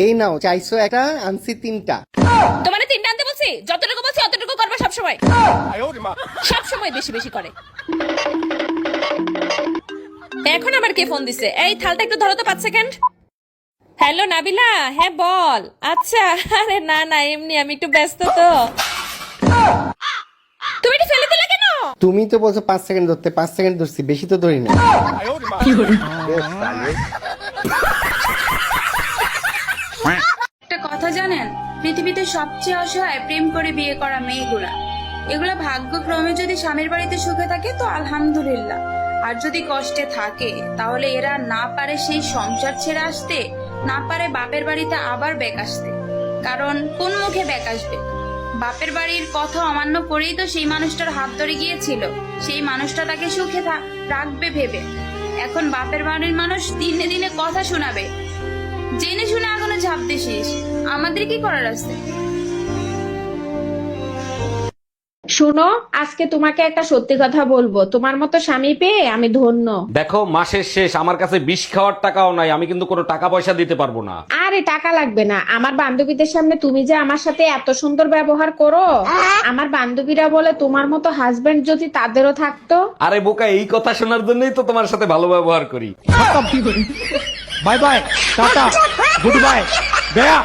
এই নাও চাইছো একটা, আনছি তিনটা। তোমার তিনটা আনতে বলছি, যতটুকু বলছি অতটুকু করবে সবসময়। সবসময় বেশি বেশি করে। এখন আবার কে ফোন দিছে? এই থালটা একটু ধরো তো 5 সেকেন্ড। হ্যালো নাবিলা, হ্যাঁ বল। আচ্ছা, আরে না না এমনি, আমি একটু ব্যস্ত তো। তুমি এটা ফেলে দিলে কেন? তুমি তো বলছো 5 সেকেন্ড ধরতে, 5 সেকেন্ড ধরছি, বেশি তো ধরি না। একটা কথা জানেন, পৃথিবীতে সবচেয়ে অসহায় প্রেম করে বিয়ে করা মেয়েগুলা। এগুলা ভাগ্যক্রমে যদি স্বামীর বাড়িতে সুখে থাকে তো আলহামদুলিল্লাহ, আর যদি কষ্টে থাকে তাহলে এরা না পারে সেই সংসার ছেড়ে আসতে, না পারে বাপের বাড়িতে আবার ব্যাক আসতে। কারণ কোন মুখে ব্যাক আসবে? বাপের বাড়ির কথা অমান্য করেই তো সেই মানুষটার হাত ধরে গিয়েছিল, সেই মানুষটা তাকে সুখে রাখবে ভেবে। এখন বাপের বাড়ির মানুষ দিনে দিনে কথা শোনাবে, জেনে শুনে আগুনে ঝাঁপ দিছিস, আমাদের কি করার আছে? শোনো, আজকে তোমাকে একটা সত্যি কথা বলবো, তোমার মতো স্বামী পেয়ে আমি ধন্য। দেখো মাসের শেষ, আমার কাছে বিষ খাওয়ার টাকাও নাই, আমি কিন্তু কোনো টাকা পয়সা দিতে পারবো না। আরে টাকা লাগবে না, আমার বান্ধবীদের সামনে তুমি যে আমার সাথে এত সুন্দর ব্যবহার করো, আমার বান্ধবীরা বলে তোমার মতো হাজবেন্ড যদি তাদেরও থাকতো। আরে বোকা, এই কথা শোনার জন্যই তো তোমার সাথে ভালো ব্যবহার করি। Bye bye, tata, good bye, Gaya.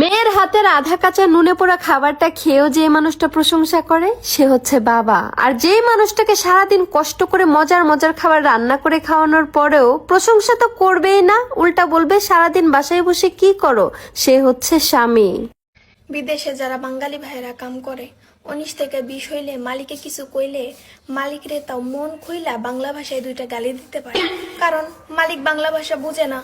মেয়ের হাতের আধা কাঁচা নুনে পোড়া খাবারটা খেয়েও যে মানুষটা প্রশংসা করে সে হচ্ছে বাবা, আর যেই মানুষটাকে সারাদিন কষ্ট করে মজার মজার খাবার রান্না করে খাওয়ানোর পরেও প্রশংসা তো করবেই না, উল্টা বলবে সারাদিন বাসায় বসে কি করো, সে হচ্ছে স্বামী। বিদেশে যারা বাঙালি ভাইয়েরা কাম করে 19 থেকে 20 হইলে মালিকে কিছু কইলে মালিক রে তাও মন খুইলা বাংলা ভাষায় 2টা গালি দিতে পারে, কারণ মালিক বাংলা ভাষা বুঝে না।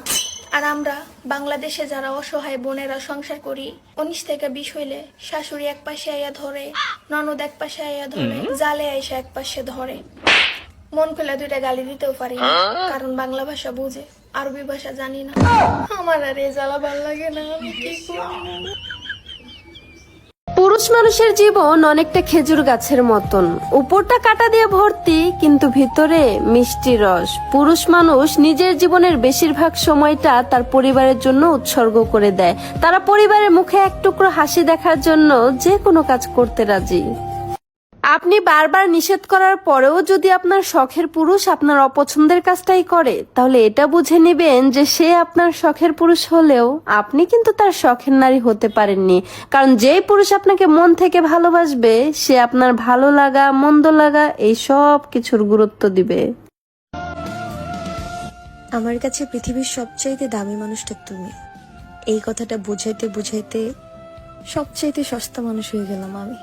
আর আমরা বাংলাদেশে যারা অসহায় বোনেরা সংসার করি 19 থেকে 20 হইলে শাশুড়ি এক পাশে আইয়া ধরে, ননদ এক পাশে আইয়া ধরে, জালে আইসা এক পাশে ধরে, মন খুলে 2টা গালি দিতেও পারি না, কারণ বাংলা ভাষা বুঝে, আরবি ভাষা জানি না। আমার আর এই জ্বালা ভাল লাগে না, আমি কি করব? পুরুষ মানুষের জীবন অনেকটা খেজুর গাছের মতন, উপরটা কাটা দিয়ে ভর্তি কিন্তু ভিতরে মিষ্টি রস। পুরুষ মানুষ নিজের জীবনের বেশিরভাগ সময়টা তার পরিবারের জন্য উৎসর্গ করে দেয়, তারা পরিবারের মুখে এক টুকরো হাসি দেখার জন্য যে কোনো কাজ করতে রাজি। আপনি বারবার নিষেধ করার পরেও যদি আপনার শখের পুরুষ আপনার অপছন্দের কাজটাই করে, তাহলে এটা বুঝে নেবেন যে সে আপনার শখের পুরুষ হলেও আপনি কিন্তু তার শখের নারী হতে পারেননি। কারণ যেই পুরুষ আপনাকে মন থেকে ভালোবাসবে সে আপনার ভালো লাগা মন্দ লাগা এই সব কিছুর গুরুত্ব দিবে। আমার কাছে পৃথিবীর সবচাইতে দামি মানুষটা তুমি, এই কথাটা বুঝাইতে বুঝাইতে সবচাইতে সস্তা মানুষ হয়ে গেলাম আমি।